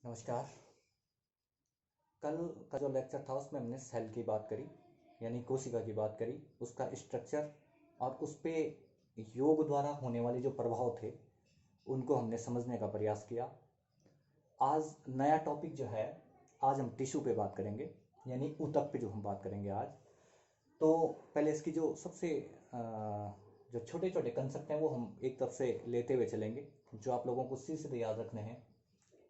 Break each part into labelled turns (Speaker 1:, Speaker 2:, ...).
Speaker 1: नमस्कार। कल का जो लेक्चर था उसमें हमने सेल की बात करी, यानी कोशिका की बात करी, उसका स्ट्रक्चर और उस पे योग द्वारा होने वाले जो प्रभाव थे उनको हमने समझने का प्रयास किया। आज नया टॉपिक जो है, आज हम टिश्यू पे बात करेंगे, यानी ऊतक पे जो हम बात करेंगे आज। तो पहले इसकी जो सबसे जो छोटे छोटे कंसेप्ट हैं वो हम एक तरफ से लेते हुए चलेंगे, जो आप लोगों को सीधे याद रखने हैं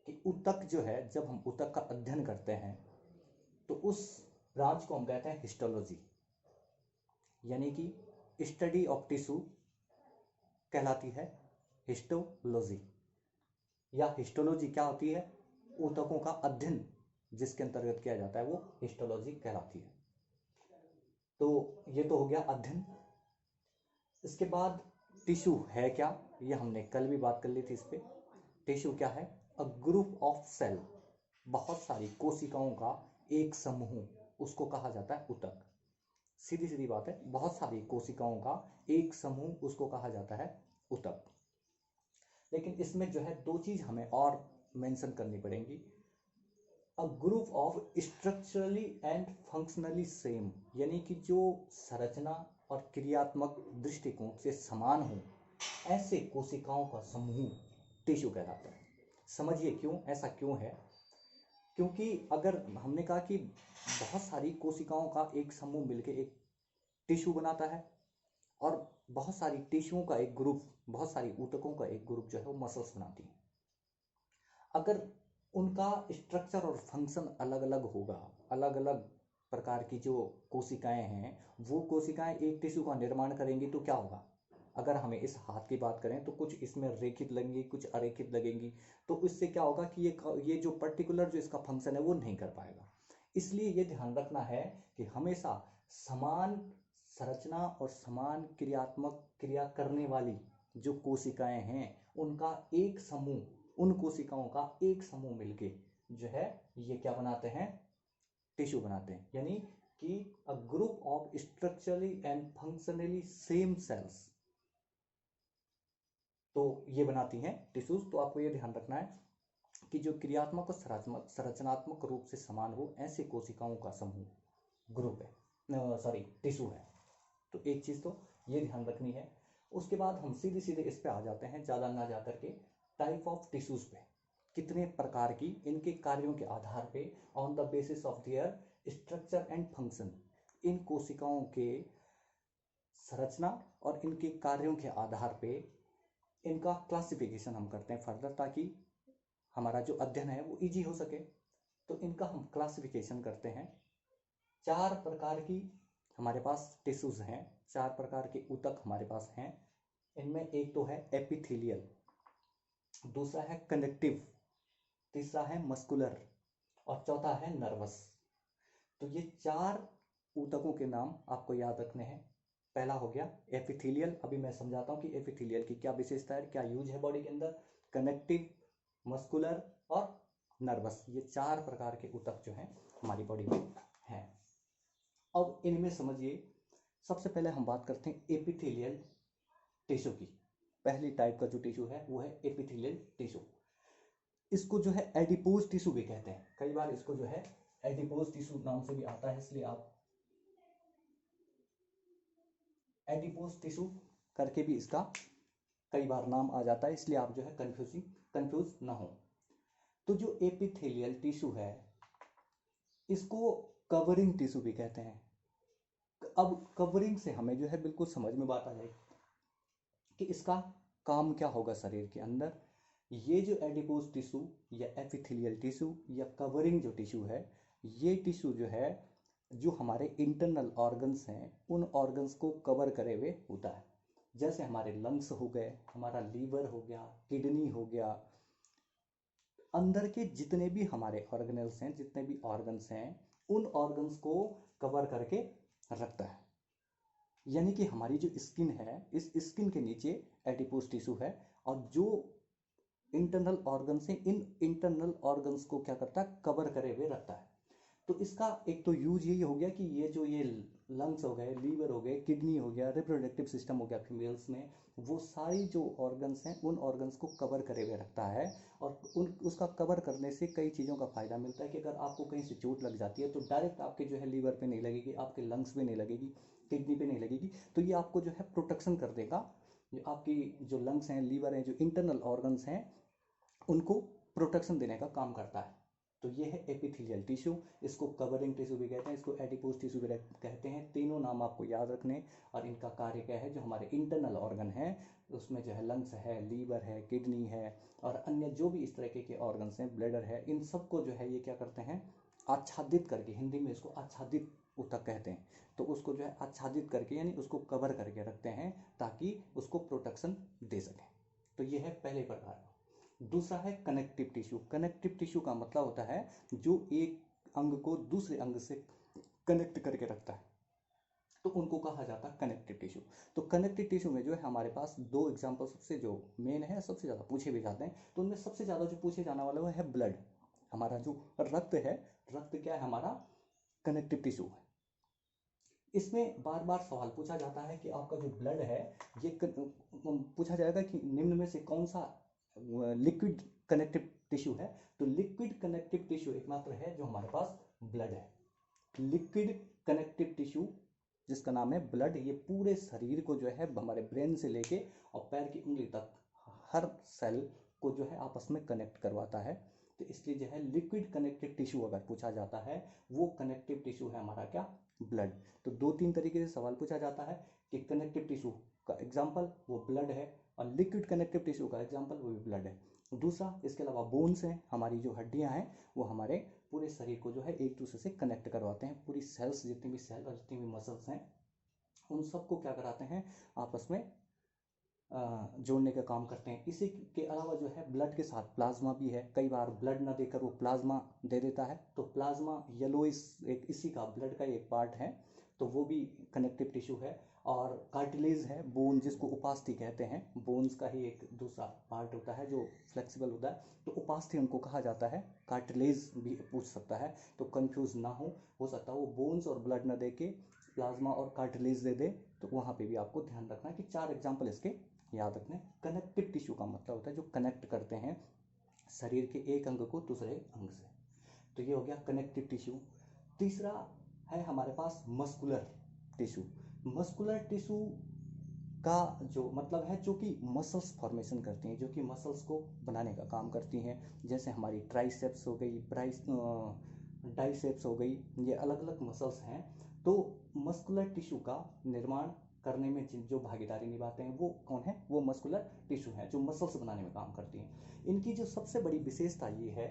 Speaker 1: कि ऊतक जो है, जब हम ऊतक का अध्ययन करते हैं तो उस ब्रांच को हम कहते हैं हिस्टोलॉजी, यानी कि स्टडी ऑफ टिश्यू कहलाती है हिस्टोलॉजी। या हिस्टोलॉजी क्या होती है? ऊतकों का अध्ययन जिसके अंतर्गत किया जाता है वो हिस्टोलॉजी कहलाती है। तो ये तो हो गया अध्ययन। इसके बाद टिश्यू है क्या, ये हमने कल भी बात कर ली थी इस पे। टिश्यू क्या है? अ ग्रुप ऑफ सेल, बहुत सारी कोशिकाओं का एक समूह, उसको कहा जाता है ऊतक। सीधी सीधी बात है, बहुत सारी कोशिकाओं का एक समूह, उसको कहा जाता है ऊतक। लेकिन इसमें जो है दो चीज हमें और मेंशन करनी पड़ेंगी। अ group of structurally and functionally same, यानी कि जो संरचना और क्रियात्मक दृष्टिकोण से समान हो, ऐसे कोशिकाओं का समूह टिश्यू कहलाता है। समझिए क्यों, ऐसा क्यों है? क्योंकि अगर हमने कहा कि बहुत सारी कोशिकाओं का एक समूह मिलकर एक टिश्यू बनाता है, और बहुत सारी टिश्यूओं का एक ग्रुप, बहुत सारी ऊतकों का एक ग्रुप जो है वो मसल्स बनाती है। अगर उनका स्ट्रक्चर और फंक्शन अलग अलग होगा, अलग अलग प्रकार की जो कोशिकाएं हैं वो कोशिकाएं एक टिश्यू का निर्माण करेंगी, तो क्या होगा? अगर हमें इस हाथ की बात करें तो कुछ इसमें रेखित लगेंगी, कुछ अरेखित लगेंगी। तो इससे क्या होगा कि ये जो पर्टिकुलर जो इसका फंक्शन है वो नहीं कर पाएगा। इसलिए ये ध्यान रखना है कि हमेशा समान संरचना और समान क्रियात्मक क्रिया करने वाली जो कोशिकाएं हैं उनका एक समूह, उन कोशिकाओं का एक समूह मिलके जो है ये क्या बनाते हैं? टिश्यू बनाते हैं। यानी कि a group of structurally and functionally same cells, तो ये बनाती हैं टिश्यूज। तो आपको ये ध्यान रखना है कि जो क्रियात्मक और संरचनात्मक रूप से समान हो, ऐसे कोशिकाओं का समूह ग्रुप है, सॉरी टिश्यू है। तो एक चीज तो ये ध्यान रखनी है। उसके बाद हम सीधे सीधे इस पे आ जाते हैं, ज्यादा ना जा करके टाइप ऑफ टिश्यूज पे। कितने प्रकार की, इनके कार्यों के आधार पे, on the basis of their structure and function, इन कोशिकाओं के संरचना और इनके कार्यों के आधार पे इनका क्लासिफिकेशन हम करते हैं फर्दर, ताकि हमारा जो अध्ययन है वो इजी हो सके। तो इनका हम क्लासिफिकेशन करते हैं। चार प्रकार की हमारे पास टिश्यूज हैं, चार प्रकार के ऊतक हमारे पास हैं। इनमें एक तो है एपिथेलियल, दूसरा है कनेक्टिव, तीसरा है मस्कुलर और चौथा है नर्वस। तो ये चार ऊतकों के नाम आपको याद रखने हैं। पहला हो गया एपिथेलियल, अभी मैं समझाता हूं कि एपिथेलियल की क्या विशेषता है, क्या यूज है बॉडी के अंदर। कनेक्टिव, मस्कुलर और नर्वस, ये चार प्रकार के ऊतक जो हैं हमारी बॉडी में हैं। अब इनमें समझिए, सबसे पहले हम बात करते हैं एपिथेलियल टिश्यू की। पहली टाइप का जो टिश्यू है वो है एपिथेलियल टिश्यू। इसको जो है एडिपोज टिश्यू भी कहते हैं, कई बार इसको जो है एडिपोज टिश्यू नाम से भी आता है, इसलिए आप एडिपोज टिश्यू करके भी इसका कई बार नाम आ जाता है, इसलिए आप जो है कंफ्यूज ना हो। तो जो एपिथेलियल टिश्यू है इसको कवरिंग टिश्यू भी कहते हैं। अब कवरिंग से हमें जो है बिल्कुल समझ में बात आ जाएगी कि इसका काम क्या होगा शरीर के अंदर। ये जो एडिपोज टिश्यू या एपिथेलियल टिश्यू या कवरिंग जो टिश्यू है, ये टिश्यू जो है जो हमारे इंटरनल ऑर्गन्स हैं उन ऑर्गन्स को कवर करे हुए होता है। जैसे हमारे लंग्स हो गए, हमारा लीवर हो गया, किडनी हो गया, अंदर के जितने भी हमारे ऑर्गेनल्स हैं, जितने भी ऑर्गन्स हैं, उन ऑर्गन्स को कवर करके रखता है। यानी कि हमारी जो स्किन है, इस स्किन के नीचे एडिपोज टिश्यू है, और जो इंटरनल ऑर्गन्स हैं इन इंटरनल ऑर्गन्स को क्या करता है? कवर करे हुए रखता है। तो इसका एक तो यूज यही हो गया कि ये जो ये लंग्स हो गए, लीवर हो गए, किडनी हो गया, रिप्रोडक्टिव सिस्टम हो गया फीमेल्स में, वो सारी जो ऑर्गन्स हैं उन ऑर्गन्स को कवर करे हुए रखता है। और उसका कवर करने से कई चीज़ों का फ़ायदा मिलता है कि अगर आपको कहीं से चोट लग जाती है तो डायरेक्ट आपके जो है लीवर पे नहीं लगेगी, आपके लंग्स पे नहीं लगेगी, किडनी पे नहीं लगेगी, तो ये आपको जो है प्रोटेक्शन कर देगा। जो आपकी जो लंग्स हैं, लीवर हैं, जो इंटरनल ऑर्गन्स हैं, उनको प्रोटेक्शन देने का काम करता है। तो ये है एपिथेलियल टिश्यू, इसको कवरिंग टिश्यू भी कहते हैं, इसको एडिपोज टिश्यू भी कहते हैं। तीनों नाम आपको याद रखने। और इनका कार्य क्या है, जो हमारे इंटरनल ऑर्गन है उसमें जो है लंग्स है, लीवर है, किडनी है और अन्य जो भी इस तरीके के ऑर्गन्स हैं, ब्लैडर है, इन सबको जो है ये क्या करते हैं, आच्छादित करके, हिंदी में इसको आच्छादित ऊतक कहते हैं, तो उसको जो है आच्छादित करके यानी उसको कवर करके रखते हैं ताकि उसको प्रोटेक्शन दे सकें। तो ये है पहले प्रकार। दूसरा है कनेक्टिव टिश्यू। कनेक्टिव टिश्यू का मतलब होता है जो एक अंग को दूसरे अंग से कनेक्ट करके रखता है, तो उनको कहा जाता है कनेक्टिव टिश्यू। तो कनेक्टिव टिश्यू में जो है हमारे पास दो एग्जांपल सबसे जो मेन है, सबसे ज़्यादा पूछे भी जाते हैं, तो उनमें सबसे ज़्यादा जो पूछे जाने वाला वो है ब्लड। हमारा जो रक्त है, रक्त क्या है हमारा, कनेक्टिव टिश्यू है। इसमें बार बार सवाल पूछा जाता है कि आपका जो ब्लड है ये पूछा जाएगा कि निम्न में से कौन सा लिक्विड कनेक्टिव टिश्यू है। तो लिक्विड कनेक्टिव टिश्यू एकमात्र है जो हमारे पास ब्लड है। लिक्विड कनेक्टिव टिश्यू जिसका नाम है ब्लड, ये पूरे शरीर को जो है हमारे ब्रेन से लेके और पैर की उंगली तक हर सेल को जो है आपस में कनेक्ट करवाता है। तो इसलिए जो है लिक्विड कनेक्टिव टिश्यू अगर पूछा जाता है, वो कनेक्टिव टिश्यू है हमारा क्या, ब्लड। तो दो तीन तरीके से सवाल पूछा जाता है कि कनेक्टिव टिश्यू का एग्जाम्पल वो ब्लड है और लिक्विड कनेक्टिव टिश्यू का एग्जाम्पल वो भी ब्लड है। दूसरा, इसके अलावा बोन्स हैं, हमारी जो हड्डियां हैं वो हमारे पूरे शरीर को जो है एक दूसरे से कनेक्ट करवाते हैं। पूरी सेल्स, जितनी भी सेल और जितनी भी मसल्स हैं, उन सबको क्या कराते हैं, आपस में जोड़ने का काम करते हैं। इसी के अलावा जो है ब्लड के साथ प्लाज्मा भी है। कई बार ब्लड ना देकर वो प्लाज्मा दे देता है, तो प्लाज्मा येलोइश एक इसी का ब्लड का एक पार्ट है, तो वो भी कनेक्टिव टिश्यू है। और कार्टिलेज है, बोन जिसको उपास्थि कहते हैं, बोन्स का ही एक दूसरा पार्ट होता है जो फ्लेक्सिबल होता है, तो उपास्थि उनको कहा जाता है। कार्टिलेज भी पूछ सकता है, तो कंफ्यूज ना हो सकता है वो बोन्स और ब्लड ना दे के प्लाज्मा और कार्टिलेज दे दे, तो वहाँ पे भी आपको ध्यान रखना है कि चार एग्जाम्पल इसके याद रखने। कनेक्टिव टिश्यू का मतलब होता है जो कनेक्ट करते हैं शरीर के एक अंग को दूसरे अंग से। तो ये हो गया कनेक्टिव टिश्यू। तीसरा है हमारे पास मस्कुलर टिश्यू। मस्कुलर टिश्यू का जो मतलब है जो कि मसल्स फॉर्मेशन करती हैं, जो कि मसल्स को बनाने का काम करती हैं, जैसे हमारी ट्राइसेप्स हो गई, डाइसेप्स हो गई, ये अलग अलग मसल्स हैं। तो मस्कुलर टिश्यू का निर्माण करने में जो भागीदारी निभाते हैं वो कौन है, वो मस्कुलर टिश्यू है जो मसल्स बनाने में काम करती हैं। इनकी जो सबसे बड़ी विशेषता ये है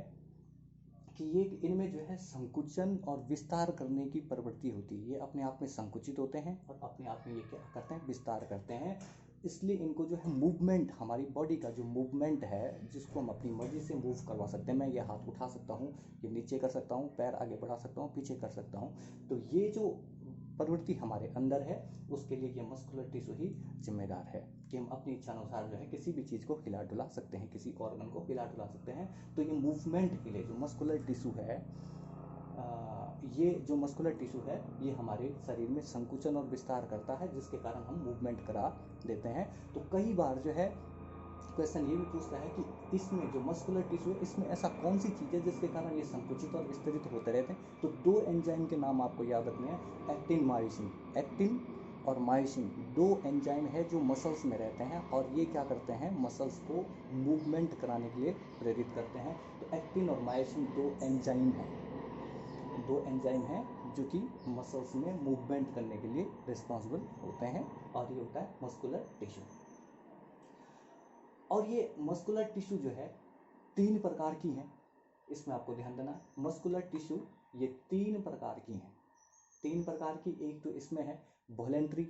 Speaker 1: कि ये इनमें जो है संकुचन और विस्तार करने की प्रवृत्ति होती है। ये अपने आप में संकुचित होते हैं और अपने आप में ये क्या करते हैं, विस्तार करते हैं। इसलिए इनको जो है मूवमेंट, हमारी बॉडी का जो मूवमेंट है जिसको हम अपनी मर्जी से मूव करवा सकते हैं, मैं ये हाथ उठा सकता हूँ, ये नीचे कर सकता हूँ, पैर आगे बढ़ा सकता हूँ, पीछे कर सकता हूँ, तो ये जो प्रवृत्ति हमारे अंदर है उसके लिए ये मस्कुलर टिश्यू ही जिम्मेदार है कि हम अपनी इच्छा अनुसार जो है किसी भी चीज़ को हिला डुला सकते हैं, किसी ऑर्गन को हिला डुला सकते हैं। तो ये मूवमेंट के लिए जो मस्कुलर टिश्यू है, ये जो मस्कुलर टिश्यू है ये हमारे शरीर में संकुचन और विस्तार करता है, जिसके कारण हम मूवमेंट करा देते हैं। तो कई बार जो है क्वेश्चन ये भी पूछता है कि इसमें जो मस्कुलर टिश्यू है इसमें ऐसा कौन सी चीज़ है जिसके कारण ये संकुचित और विस्तरित होते रहते हैं। तो दो एंजाइम के नाम आपको याद रखने हैं, एक्टिन मायोसिन। एक्टिन और मायोसिन दो एंजाइम है जो मसल्स में रहते हैं और ये क्या करते हैं, मसल्स को मूवमेंट कराने के लिए प्रेरित करते हैं। तो एक्टिन और मायोसिन दो एंजाइम हैं, दो एंजाइम हैं जो कि मसल्स में मूवमेंट करने के लिए रिस्पॉन्सिबल होते हैं, और ये होता है मस्कुलर टिश्यू। और ये मस्कुलर टिश्यू जो है तीन प्रकार की हैं, इसमें आपको ध्यान देना। मस्कुलर टिश्यू ये तीन प्रकार की हैं, तीन प्रकार की। एक तो इसमें है वॉलेंट्री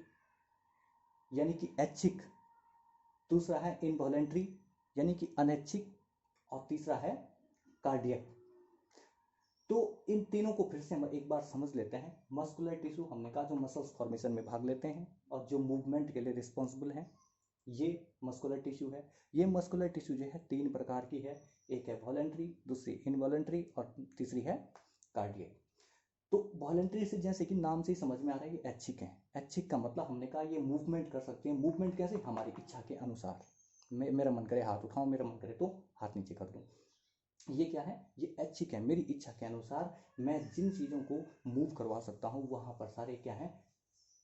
Speaker 1: यानी कि ऐच्छिक, दूसरा है इनवॉलेंट्री यानी कि अनैच्छिक, और तीसरा है कार्डियक। तो इन तीनों को फिर से हम एक बार समझ लेते हैं। मस्कुलर टिश्यू हमने कहा जो मसल्स फॉर्मेशन में भाग लेते हैं और जो मूवमेंट के लिए रिस्पॉन्सिबल हैं, ये मस्कुलर टिश्यू है। ये मस्कुलर टिश्यू जो है तीन प्रकार की है, एक है वॉलेंट्री, दूसरी इनवॉलेंट्री और तीसरी है कार्डियक। तो वॉलेंट्री से जैसे कि नाम से ही समझ में आ रहा है ये ऐच्छिक है। ऐच्छिक का मतलब हमने कहा ये मूवमेंट कर सकते हैं। मूवमेंट कैसे? हमारी इच्छा के अनुसार। मेरा मन करे हाथ उठाऊं, मेरा मन करे तो हाथ नीचे कर दूं। ये क्या है? ये ऐच्छिक है। मेरी इच्छा के अनुसार मैं जिन चीज़ों को मूव करवा सकता हूँ वहाँ पर सारे क्या है?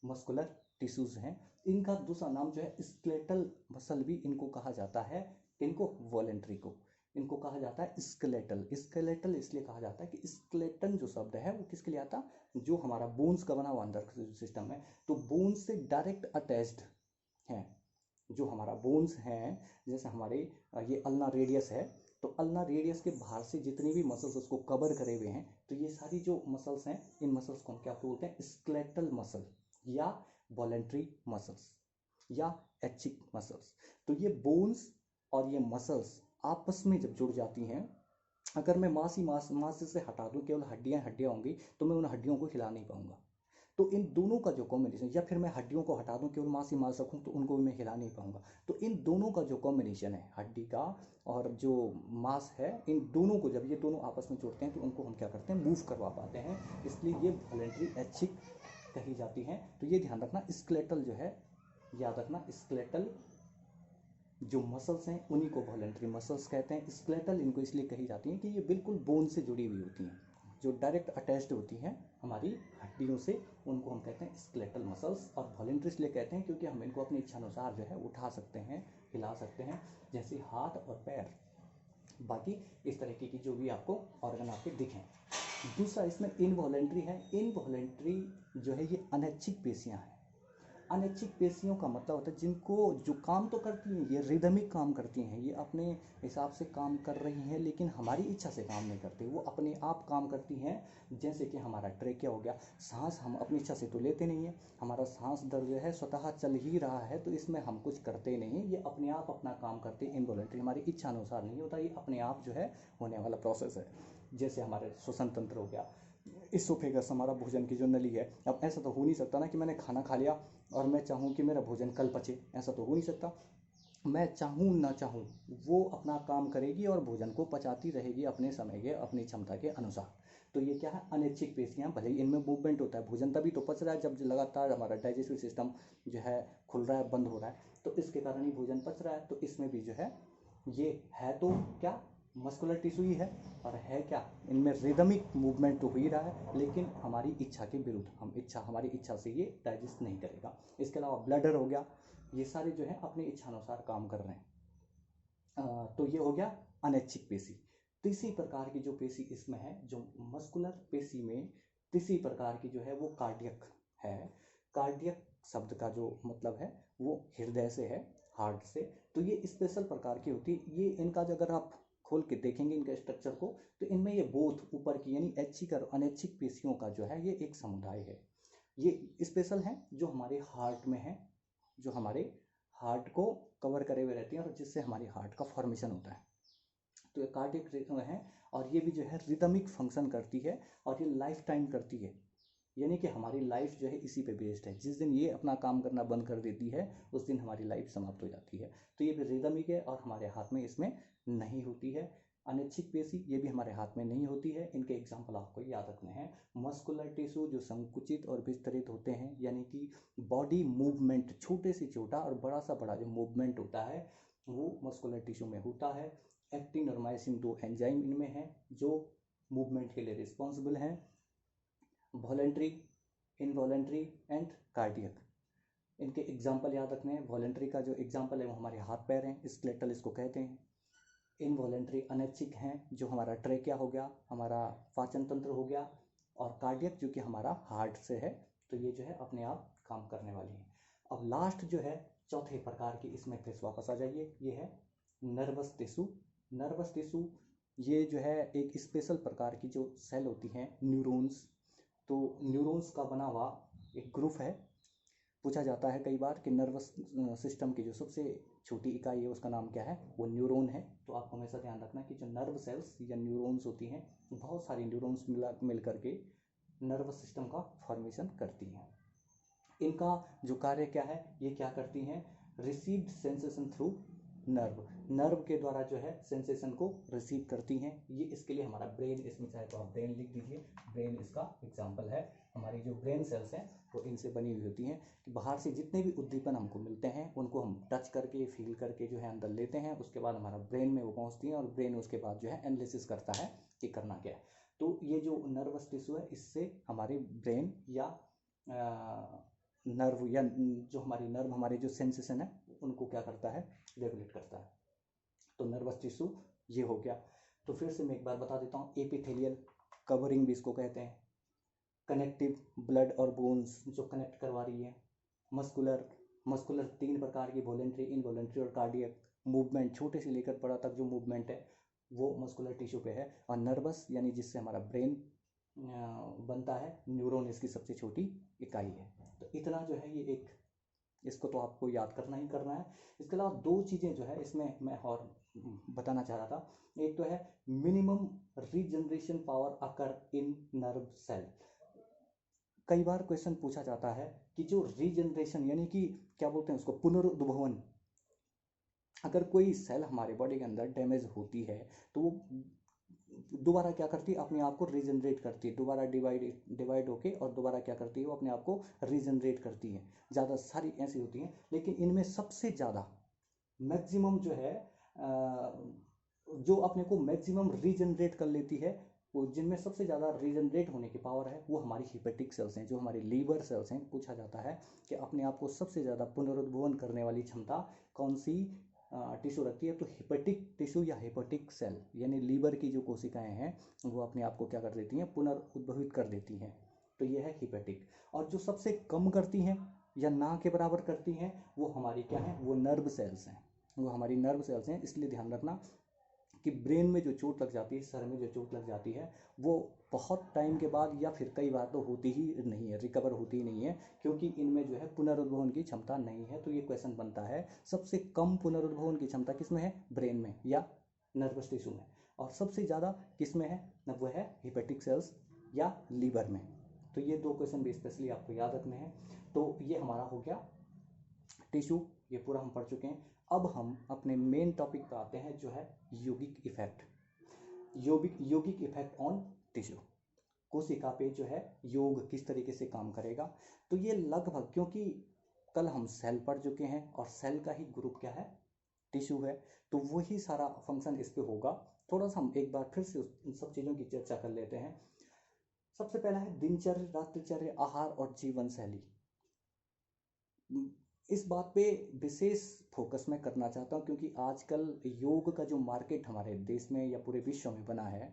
Speaker 1: मस्कुलर टिश्यूज हैं। इनका दूसरा नाम जो है स्केलेटल मसल भी इनको कहा जाता है। इनको वॉलेंट्री को इनको कहा जाता है स्केलेटल। स्केलेटल इसलिए कहा जाता है कि स्केलेटन जो शब्द है वो किसके लिए आता? जो हमारा बोन्स का बना हुआ अंदर सिस्टम है, तो बोन्स से डायरेक्ट अटैच्ड है। जो हमारा बोन्स हैं, जैसे हमारे ये अल्ना रेडियस है, तो अल्ना रेडियस के बाहर से जितनी भी मसल्स उसको कवर करे हुए हैं, तो ये सारी जो मसल्स हैं, इन मसल्स को हम क्या बोलते हैं? स्केलेटल मसल या वॉलेंट्री मसल्स या ऐच्छिक मसल्स। तो ये बोन्स और ये मसल्स आपस में जब जुड़ जाती हैं, अगर मैं मांस से हटा दूं, केवल हड्डियां हड्डियां होंगी, तो मैं उन हड्डियों को हिला नहीं पाऊंगा। तो इन दोनों का जो कॉम्बिनेशन, या फिर मैं हड्डियों को हटा दूं, केवल मांस ही मांस रखूं, तो उनको भी मैं हिला नहीं पाऊंगा। तो इन दोनों का जो कॉम्बिनेशन है, हड्डी का और जो मांस है, इन दोनों को जब ये दोनों आपस में जुड़ते हैं तो उनको हम क्या करते हैं? मूव करवा पाते हैं। इसलिए ये वॉलेंट्री ऐच्छिक कही जाती हैं। तो ये ध्यान रखना, स्केलेटल जो है, याद रखना, स्केलेटल जो मसल्स हैं उन्हीं को वॉलेंट्री मसल्स कहते हैं। स्केलेटल इनको इसलिए कही जाती हैं कि ये बिल्कुल बोन से जुड़ी हुई होती हैं, जो डायरेक्ट अटैच्ड होती हैं हमारी हड्डियों से, उनको हम कहते हैं स्केलेटल मसल्स। और वॉलेंट्री इसलिए कहते हैं क्योंकि हम इनको अपनी इच्छानुसार जो है उठा सकते हैं, हिला सकते हैं, जैसे हाथ और पैर, बाकी इस तरीके की जो भी आपको ऑर्गन आपके दिखें। दूसरा इसमें इनवॉलेंट्री है। इनवॉलेंट्री जो है ये अनैच्छिक पेशियां हैं। अनैच्छिक पेशियों का मतलब होता है जिनको, जो काम तो करती हैं, ये रिदमिक काम करती हैं, ये अपने हिसाब से काम कर रही हैं, लेकिन हमारी इच्छा से काम नहीं करती, वो अपने आप काम करती हैं। जैसे कि हमारा ट्रेकिया हो गया, सांस हम अपनी इच्छा से तो लेते नहीं हैं, हमारा सांस दर जो है स्वतः चल ही रहा है, तो इसमें हम कुछ करते नहीं, ये अपने आप अपना काम करते हैं। इनवॉलेंट्री हमारी इच्छा अनुसार नहीं होता, ये अपने आप जो है होने वाला प्रोसेस है। जैसे हमारे श्वसन तंत्र हो गया, इसोफेगस हमारा भोजन की जो नली है। अब ऐसा तो हो नहीं सकता ना कि मैंने खाना खा लिया और मैं चाहूँ कि मेरा भोजन कल पचे, ऐसा तो हो नहीं सकता। मैं चाहूँ ना चाहूँ वो अपना काम करेगी और भोजन को पचाती रहेगी अपने समय के, अपनी क्षमता के अनुसार। तो ये क्या है? अनैच्छिक पेशियां। भले ही इनमें मूवमेंट होता है, भोजन तभी तो पच रहा है जब लगातार हमारा डाइजेस्टिव सिस्टम जो है खुल रहा है, बंद हो रहा है, तो इसके कारण ही भोजन पच रहा है। तो इसमें भी जो है, ये है तो क्या मस्कुलर टिश्यू ही है, और है क्या, इनमें रिदमिक मूवमेंट तो हो ही रहा है, लेकिन हमारी इच्छा के विरुद्ध, हमारी इच्छा से ये डाइजेस्ट नहीं करेगा। इसके अलावा ब्लडर हो गया, ये सारे जो है अपनी इच्छानुसार काम कर रहे हैं। तो ये हो गया अनैच्छिक पेशी। तीसरी प्रकार की जो पेशी इसमें है, जो मस्कुलर पेशी में तीसरी प्रकार की जो है वो कार्डियक है। कार्डियक शब्द का जो मतलब है वो हृदय से है, हार्ट से। तो ये स्पेशल प्रकार की होती है। ये इनका जो अगर आप खोल के देखेंगे इनके स्ट्रक्चर को, तो इनमें ये बोथ ऊपर की यानी ऐच्छिक और अनैच्छिक पेशियों का जो है ये एक समुदाय है। ये स्पेशल है जो हमारे हार्ट में है, जो हमारे हार्ट को कवर करे हुए रहती हैं और जिससे हमारी हार्ट का फॉर्मेशन होता है। तो ये कार्डियक है, और ये भी जो है रिदमिक फंक्शन करती है, और ये लाइफ टाइम करती है, यानी कि हमारी लाइफ जो है इसी पे बेस्ड है। जिस दिन ये अपना काम करना बंद कर देती है उस दिन हमारी लाइफ समाप्त हो जाती है। तो ये भी रिदमिक है और हमारे हाथ में इसमें नहीं होती है। अनैच्छिक पेशी ये भी हमारे हाथ में नहीं होती है। इनके एग्जाम्पल आपको याद रखने हैं। मस्कुलर टिश्यू जो संकुचित और विस्तरित होते हैं, यानी कि बॉडी मूवमेंट, छोटे से छोटा और बड़ा सा बड़ा जो मूवमेंट होता है वो मस्कुलर टिश्यू में होता है। एक्टिन और मायोसिन दो एंजाइम इनमें हैं जो मूवमेंट के लिए रिस्पॉन्सिबल हैं। वॉलेंट्री, इनवॉलेंट्री एंड कार्डियक, इनके एग्जाम्पल याद रखने हैं। वॉलेंट्री का जो एग्जाम्पल है वो हमारे हाथ पैर हैं, स्केलेटल इसको कहते हैं। इनवॉलेंट्री अनैच्छिक हैं, जो हमारा ट्रेकिया हो गया, हमारा पाचन तंत्र हो गया, और कार्डियक जो कि हमारा हार्ट से है, तो ये जो है अपने आप काम करने वाली हैं। अब लास्ट जो है चौथे प्रकार की, इसमें फिर वापस आ जाइए, ये है नर्वस टिश्यू। नर्वस टिश्यू ये जो है एक स्पेशल प्रकार की जो सेल होती हैं, न्यूरॉन्स। तो न्यूरॉन्स का बना हुआ एक ग्रुप है। पूछा जाता है कई बार कि नर्वस सिस्टम की जो सबसे छोटी इकाई है उसका नाम क्या है, वो न्यूरॉन है। तो आपको हमेशा ध्यान रखना कि जो नर्व सेल्स या न्यूरॉन्स होती हैं, बहुत सारी न्यूरॉन्स मिल करके नर्वस सिस्टम का फॉर्मेशन करती हैं। इनका जो कार्य क्या है, ये क्या करती हैं, received sensation through nerve. Nerve के द्वारा जो है सेंसेशन को रिसीव करती हैं। ये इसके लिए हमारा ब्रेन, इसमें चाहे तो आप ब्रेन लिख दीजिए, ब्रेन इसका एग्जाम्पल है। हमारी जो ब्रेन सेल्स हैं वो इनसे बनी हुई होती हैं कि बाहर से जितने भी उद्दीपन हमको मिलते हैं उनको हम टच करके फील करके जो है अंदर लेते हैं, उसके बाद हमारा ब्रेन में वो पहुंचती हैं और ब्रेन उसके बाद जो है एनालिसिस करता है कि करना क्या है। तो ये जो नर्वस टिश्यू है इससे हमारे ब्रेन या नर्व या जो हमारी नर्व हमारे जो सेंसेशन है उनको क्या करता है, रेगुलेट करता है। तो नर्वस टिश्यू ये हो गया। तो फिर से मैं एक बार बता देता हूँ, एपिथेलियल कवरिंग भी इसको कहते हैं, कनेक्टिव ब्लड और बोन्स जो कनेक्ट करवा रही है, मस्कुलर 3 प्रकार की, वॉलेंट्री, इनवॉलेंट्री और कार्डियक मूवमेंट, छोटे से लेकर बड़ा तक जो मूवमेंट है वो मस्कुलर टिश्यू पे है। और नर्वस यानी जिससे हमारा ब्रेन बनता है, न्यूरॉन इसकी सबसे छोटी इकाई है। तो इतना जो है ये एक, इसको तो आपको याद करना ही करना है। इसके अलावा 2 चीज़ें जो है इसमें मैं और बताना चाह रहा था। एक तो है मिनिमम रीजनरेशन पावर अकर इन नर्व सेल। कई बार क्वेश्चन पूछा जाता है कि जो रीजनरेशन यानी कि क्या बोलते हैं उसको, पुनरुद्भवन, अगर कोई सेल हमारे बॉडी के अंदर डैमेज होती है तो वो दोबारा क्या करती है, अपने आप को रीजनरेट करती है, दोबारा डिवाइड होके और दोबारा क्या करती है, वो अपने आप को रीजनरेट करती है। ज़्यादा सारी ऐसी होती हैं, लेकिन इनमें सबसे ज़्यादा मैक्सिमम जो है जो अपने को मैक्सिमम रीजनरेट कर लेती है, वो जिनमें सबसे ज़्यादा रीजनरेट होने की पावर है वो हमारी हिपेटिक सेल्स हैं, जो हमारी लीवर सेल्स हैं। पूछा जाता है कि अपने आप को सबसे ज़्यादा पुनरुद्भवन करने वाली क्षमता कौन सी टिश्यू रखती है, तो हिपेटिक टिश्यू या हिपेटिक सेल यानी लीवर की जो कोशिकाएं हैं वो अपने आप को क्या कर देती हैं, पुनरुद्भवित कर देती हैं। तो ये है हिपेटिक। और जो सबसे कम करती हैं या ना के बराबर करती हैं वो हमारी क्या है, वो नर्व सेल्स हैं, वो हमारी नर्व सेल्स हैं। इसलिए ध्यान रखना कि ब्रेन में जो चोट लग जाती है, सर में जो चोट लग जाती है, वो बहुत टाइम के बाद या फिर कई बार तो होती ही नहीं है, रिकवर होती ही नहीं है, क्योंकि इनमें जो है पुनरुद्भवन की क्षमता नहीं है। तो ये क्वेश्चन बनता है सबसे कम पुनरुद्भवन की क्षमता किसमें है, ब्रेन में या नर्वस टिश्यू में, और सबसे ज़्यादा किसमें है, वो है हिपेटिक सेल्स या लीवर में। तो ये 2 क्वेश्चन भी स्पेशली आपको याद रखने हैं। तो ये हमारा हो गया टिश्यू, ये पूरा हम पढ़ चुके हैं। अब हम अपने मेन टॉपिक पर आते हैं जो है यौगिक इफेक्ट, यौगिक इफेक्ट ऑन टिश्यू। कोशिका पे जो है योग किस तरीके से काम करेगा। तो ये लगभग, क्योंकि कल हम सेल पढ़ चुके हैं और सेल का ही ग्रुप क्या है, टिश्यू है, तो वही सारा फंक्शन इस पे होगा। थोड़ा सा हम एक बार फिर से उन सब चीज़ों की चर्चा कर लेते हैं। सबसे पहला है दिनचर्या, रात्रिचर्या, आहार और जीवन शैली। इस बात पे विशेष फोकस मैं करना चाहता हूँ, क्योंकि आजकल योग का जो मार्केट हमारे देश में या पूरे विश्व में बना है,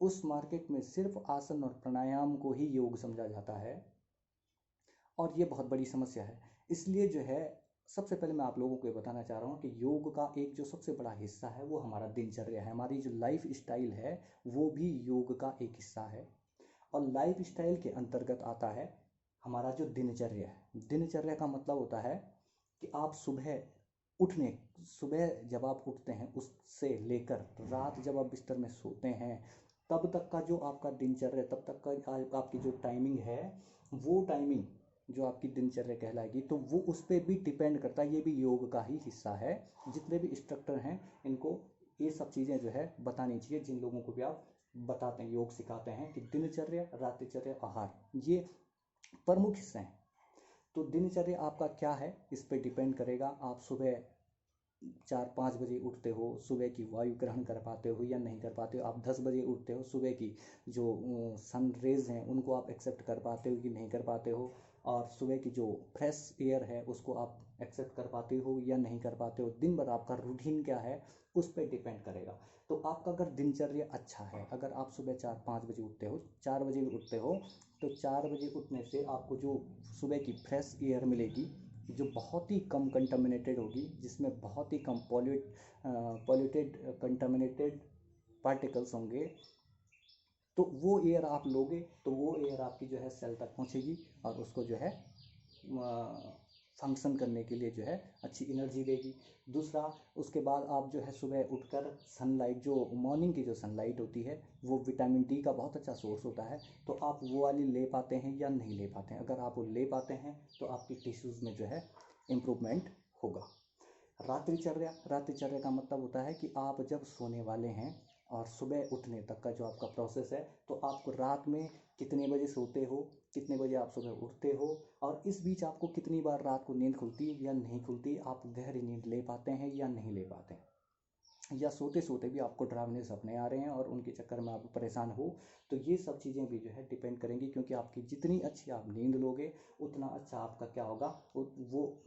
Speaker 1: उस मार्केट में सिर्फ आसन और प्राणायाम को ही योग समझा जाता है, और ये बहुत बड़ी समस्या है। इसलिए जो है सबसे पहले मैं आप लोगों को ये बताना चाह रहा हूँ कि योग का एक जो सबसे बड़ा हिस्सा है वो हमारा दिनचर्या है, हमारी जो लाइफ स्टाइल है वो भी योग का एक हिस्सा है। और लाइफ स्टाइल के अंतर्गत आता है हमारा जो दिनचर्या है। दिनचर्या का मतलब होता है कि आप सुबह जब आप उठते हैं उससे लेकर रात जब आप बिस्तर में सोते हैं तब तक का जो आपका दिनचर्या, तब तक का आपकी जो टाइमिंग है, वो टाइमिंग जो आपकी दिनचर्या कहलाएगी, तो वो उस पर भी डिपेंड करता है। ये भी योग का ही हिस्सा है। जितने भी इंस्ट्रक्टर हैं इनको ये सब चीज़ें जो है बतानी चाहिए, जिन लोगों को भी आप बताते हैं, योग सिखाते हैं, कि दिनचर्या, रात्रिचर्या, आहार ये प्रमुख हिस्से हैं। तो दिनचर्या आपका क्या है इस पे डिपेंड करेगा। आप सुबह 4-5 बजे उठते हो, सुबह की वायु ग्रहण कर पाते हो या नहीं कर पाते हो। आप 10 बजे उठते हो, सुबह की जो सन रेज हैं उनको आप एक्सेप्ट कर पाते हो कि नहीं कर पाते हो, और सुबह की जो फ्रेश एयर है उसको आप एक्सेप्ट कर पाते हो या नहीं कर पाते हो। दिन भर आपका रूटीन क्या है उस पर डिपेंड करेगा। तो आपका अगर दिनचर्या अच्छा है, अगर आप सुबह 4-5 बजे उठते हो, 4 बजे भी उठते हो, तो 4 बजे उठने से आपको जो सुबह की फ्रेश एयर मिलेगी, जो बहुत ही कम कंटामिनेटेड होगी, जिसमें बहुत ही कम पॉल्यूटेड कंटामिनेटेड पार्टिकल्स होंगे, तो वो एयर आप लोगे, तो वो एयर आपकी जो है सेल तक पहुंचेगी और उसको जो है फंक्शन करने के लिए जो है अच्छी एनर्जी देगी। दूसरा, उसके बाद आप जो है सुबह उठकर सनलाइट, जो मॉर्निंग की जो सनलाइट होती है वो विटामिन डी का बहुत अच्छा सोर्स होता है, तो आप वो वाली ले पाते हैं या नहीं ले पाते हैं। अगर आप वो ले पाते हैं तो आपकी टिश्यूज़ में जो है इम्प्रूवमेंट होगा। रात्रिचर्या का मतलब होता है कि आप जब सोने वाले हैं और सुबह उठने तक का जो आपका प्रोसेस है, तो आप रात में कितने बजे सोते हो, कितने बजे आप सुबह उठते हो, और इस बीच आपको कितनी बार रात को नींद खुलती है या नहीं खुलती, आप गहरी नींद ले पाते हैं या नहीं ले पाते हैं, या सोते सोते भी आपको डरावने सपने आ रहे हैं और उनके चक्कर में आप परेशान हो। तो ये सब चीज़ें भी जो है डिपेंड करेंगी, क्योंकि आपकी जितनी अच्छी आप नींद लोगे उतना अच्छा आपका क्या होगा, वो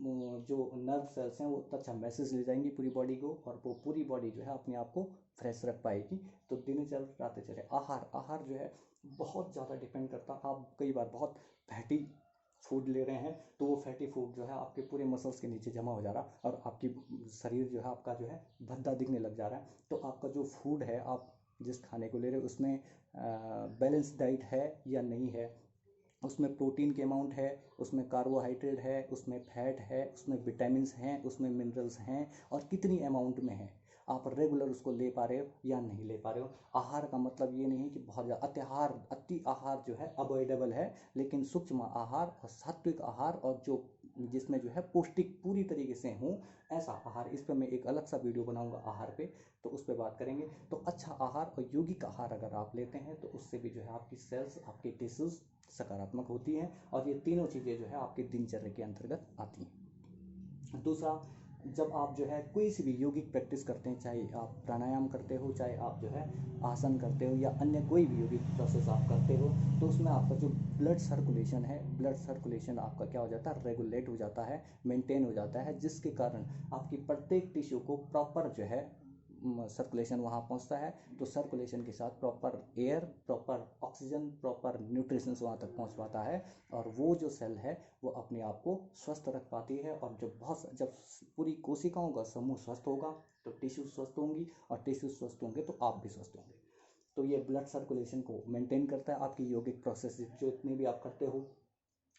Speaker 1: जो नर्व सेल्स हैं वो उतना अच्छा मैसेज ले जाएंगी पूरी बॉडी को, और वो पूरी बॉडी जो है अपने आप को फ्रेश रख पाएगी। तो दिनचर्या रात्रिचर्या आहार जो है बहुत ज़्यादा डिपेंड करता है। आप कई बार बहुत फैटी फूड ले रहे हैं तो वो फैटी फूड जो है आपके पूरे मसल्स के नीचे जमा हो जा रहा, और आपकी शरीर जो है आपका जो है भद्दा दिखने लग जा रहा है। तो आपका जो फूड है, आप जिस खाने को ले रहे हो उसमें बैलेंस डाइट है या नहीं है, उसमें प्रोटीन के अमाउंट है, उसमें कार्बोहाइड्रेट है, उसमें फैट है, उसमें विटामिन्स हैं, उसमें मिनरल्स हैं, और कितनी अमाउंट में है, आप रेगुलर उसको ले पा रहे हो या नहीं ले पा रहे हो। आहार का मतलब ये नहीं कि बहुत ज़्यादा अति आहार जो है अवॉइडेबल है, लेकिन सूक्ष्म आहार और सात्विक आहार, और जो जिसमें जो है पौष्टिक पूरी तरीके से हो ऐसा आहार, इस पर मैं एक अलग सा वीडियो बनाऊंगा आहार पे, तो उस पर बात करेंगे। तो अच्छा आहार और यौगिक आहार अगर आप लेते हैं तो उससे भी जो है आपकी सेल्स, आपकी टिश्यूज सकारात्मक होती हैं, और ये तीनों चीज़ें जो है आपके दिनचर्या के अंतर्गत आती हैं। दूसरा, जब आप जो है कोई सी भी यौगिक प्रैक्टिस करते हैं, चाहे आप प्राणायाम करते हो, चाहे आप जो है आसन करते हो, या अन्य कोई भी यौगिक प्रोसेस आप करते हो, तो उसमें आपका जो ब्लड सर्कुलेशन आपका क्या हो जाता है, रेगुलेट हो जाता है, मेंटेन हो जाता है, जिसके कारण आपकी प्रत्येक टिश्यू को प्रॉपर जो है सर्कुलेशन वहाँ पहुँचता है। तो सर्कुलेशन के साथ proper air, proper oxygen, proper nutritions वहाँ तक पहुँच पाता है, और वो जो सेल है वो अपने आप को स्वस्थ रख पाती है। और जब पूरी कोशिकाओं का समूह स्वस्थ होगा तो टिश्यू स्वस्थ होंगी, और टिश्यू स्वस्थ होंगे तो आप भी स्वस्थ होंगे। तो ये ब्लड सर्कुलेशन को मेंटेन करता है आपकी यौगिक प्रोसेस जो इतने भी आप करते हो।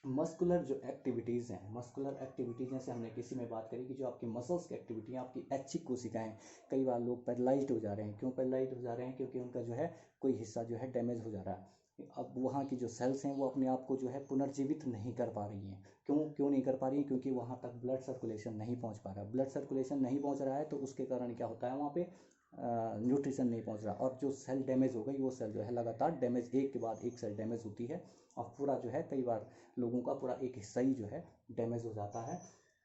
Speaker 1: मस्कुलर जो एक्टिविटीज़ हैं, मस्कुलर एक्टिविटीज़ जैसे हमने किसी में बात करी कि जो आपकी मसल्स की एक्टिविटी है, आपकी ऐच्छिक कोशिकाएं, कई बार लोग पैरालाइज्ड हो जा रहे हैं। क्यों पैरालाइज्ड हो जा रहे हैं? क्योंकि उनका जो है कोई हिस्सा जो है डैमेज हो जा रहा है। अब वहाँ की जो सेल्स हैं वो अपने आप को जो है पुनर्जीवित नहीं कर पा रही हैं। क्यों नहीं कर पा रही हैं? क्योंकि वहाँ तक ब्लड सर्कुलेशन नहीं पहुँच पा रहा। ब्लड सर्कुलेशन नहीं पहुँच रहा है तो उसके कारण क्या होता है, वहाँ पे न्यूट्रिशन नहीं पहुँच रहा, और जो सेल डैमेज हो गई वो सेल जो है लगातार डैमेज, एक के बाद एक सेल डैमेज होती है, और पूरा जो है कई बार लोगों का पूरा एक हिस्सा ही जो है डैमेज हो जाता है।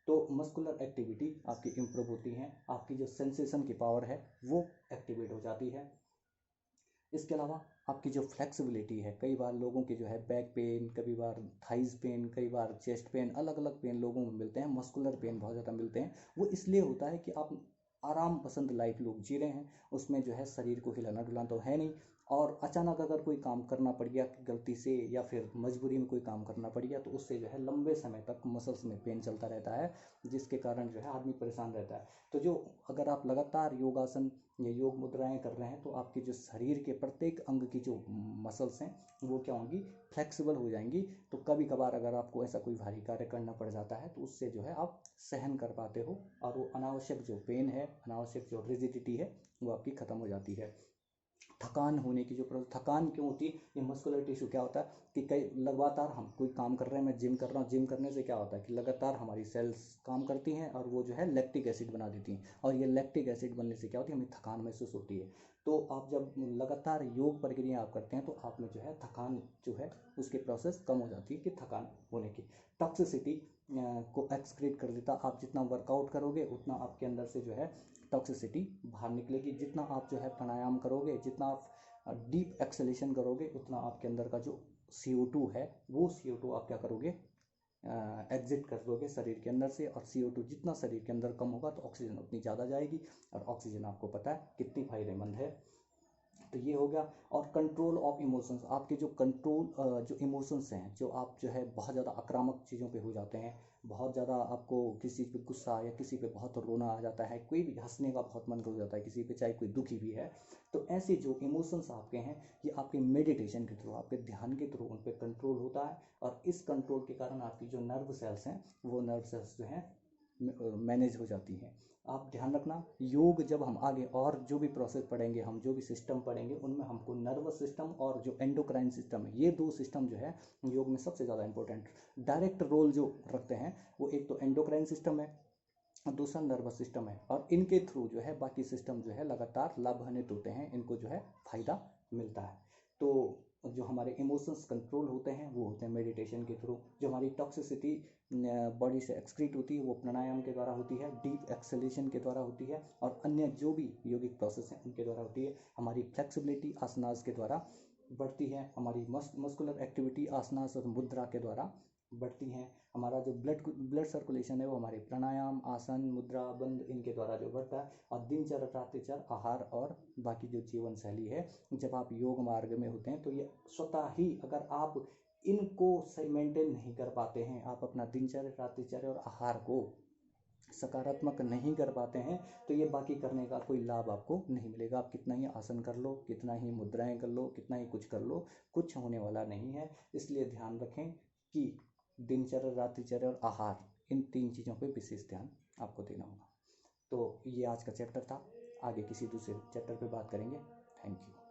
Speaker 1: तो मस्कुलर एक्टिविटी आपकी इम्प्रूव होती है, आपकी जो सेंसेशन की पावर है वो एक्टिवेट हो जाती है। इसके अलावा आपकी जो फ्लेक्सिबिलिटी है, कई बार लोगों की जो है बैक पेन, कई बार थाइज पेन, कई बार चेस्ट पेन, अलग अलग पेन लोगों में मिलते हैं। मस्कुलर पेन बहुत ज़्यादा मिलते हैं। वो इसलिए होता है कि आप आराम पसंद लाइफ लोग जी रहे हैं, उसमें जो है शरीर को हिलाना डुलाना तो है नहीं, और अचानक अगर कोई काम करना पड़ गया गलती से, या फिर मजबूरी में कोई काम करना पड़ गया, तो उससे जो है लंबे समय तक मसल्स में पेन चलता रहता है, जिसके कारण जो है आदमी परेशान रहता है। तो जो अगर आप लगातार योगासन या योग मुद्राएं कर रहे हैं तो आपके जो शरीर के प्रत्येक अंग की जो मसल्स हैं वो क्या होंगी, फ्लेक्सिबल हो जाएंगी। तो कभी कभार अगर आपको ऐसा कोई भारी कार्य करना पड़ जाता है तो उससे जो है आप सहन कर पाते हो, और वो अनावश्यक जो पेन है, अनावश्यक जो रिजिडिटी है वो आपकी ख़त्म हो जाती है। थकान होने की जो थकान क्यों होती है, ये मस्कुलर टिश्यू क्या होता है कि कई लगातार हम कोई काम कर रहे हैं, मैं जिम कर रहा हूँ, जिम करने से क्या होता है कि लगातार हमारी सेल्स काम करती हैं और वो जो है लैक्टिक एसिड बना देती हैं, और ये लैक्टिक एसिड बनने से क्या होती है, हमें थकान महसूस होती है। तो आप जब लगातार योग प्रक्रिया आप करते हैं तो आप में जो है थकान जो है उसकी प्रोसेस कम हो जाती है, कि थकान होने की टॉक्सिसिटी को एक्सक्रीट कर देता। आप जितना वर्कआउट करोगे उतना आपके अंदर से जो है टॉक्सिसिटी बाहर निकलेगी। जितना आप जो है प्राणायाम करोगे, जितना आप डीप एक्सलेशन करोगे, उतना आपके अंदर का जो CO2 है वो CO2 आप क्या करोगे, एग्जिट कर दोगे शरीर के अंदर से। और CO2 जितना शरीर के अंदर कम होगा तो ऑक्सीजन उतनी ज़्यादा जाएगी, और ऑक्सीजन आपको पता है कितनी फायदेमंद है। तो ये हो गया। और कंट्रोल ऑफ इमोशंस, आपके जो जो इमोशंस हैं, जो आप जो है बहुत ज़्यादा आक्रामक चीज़ों पे हो जाते हैं, बहुत ज़्यादा आपको किसी पे गुस्सा या किसी पे बहुत रोना आ जाता है, कोई भी हंसने का बहुत मन हो जाता है किसी पे, चाहे कोई दुखी भी है, तो ऐसे जो इमोशंस आपके हैं ये आपके मेडिटेशन के थ्रू, आपके ध्यान के थ्रू उन पर कंट्रोल होता है। और इस कंट्रोल के कारण आपकी जो नर्व सेल्स हैं वो नर्व सेल्स जो हैं मैनेज हो जाती हैं। आप ध्यान रखना, योग जब हम आगे और जो भी प्रोसेस पढ़ेंगे, हम जो भी सिस्टम पढ़ेंगे, उनमें हमको नर्वस सिस्टम और जो एंडोक्राइन सिस्टम है, ये दो सिस्टम जो है योग में सबसे ज़्यादा इंपॉर्टेंट डायरेक्ट रोल जो रखते हैं, वो एक तो एंडोक्राइन सिस्टम है, और दूसरा नर्वस सिस्टम है, और इनके थ्रू जो है बाकी सिस्टम जो है लगातार लाभान्वित होते हैं, इनको जो है फायदा मिलता है। तो जो हमारे इमोशंस कंट्रोल होते हैं वो होते हैं मेडिटेशन के थ्रू। जो हमारी टॉक्सिसिटी बॉडी से एक्सक्रीट होती है वो प्राणायाम के द्वारा होती है, डीप एक्सलेशन के द्वारा होती है, और अन्य जो भी यौगिक प्रोसेस हैं उनके द्वारा होती है। हमारी फ्लेक्सिबिलिटी आसनास के द्वारा बढ़ती है, हमारी मस्कुलर एक्टिविटी आसनास और मुद्रा के द्वारा बढ़ती हैं। हमारा जो ब्लड सर्कुलेशन है वो हमारे प्राणायाम, आसन, मुद्रा, बंद इनके द्वारा जो बढ़ता है। और दिनचर्या, आहार और बाकी जो जीवन शैली है, जब आप योग मार्ग में होते हैं तो ये स्वतः ही, अगर आप इनको सही मेंटेन नहीं कर पाते हैं, आप अपना दिनचर्या और आहार को सकारात्मक नहीं कर पाते हैं, तो ये बाकी करने का कोई लाभ आपको नहीं मिलेगा। आप कितना ही आसन कर लो, कितना ही मुद्राएं कर लो, कितना ही कुछ कर लो, कुछ होने वाला नहीं है। इसलिए ध्यान रखें कि दिनचर्या, रात्रिचर्या और आहार, इन 3 चीज़ों पे विशेष ध्यान आपको देना होगा। तो ये आज का चैप्टर था, आगे किसी दूसरे चैप्टर पे बात करेंगे। Thank you.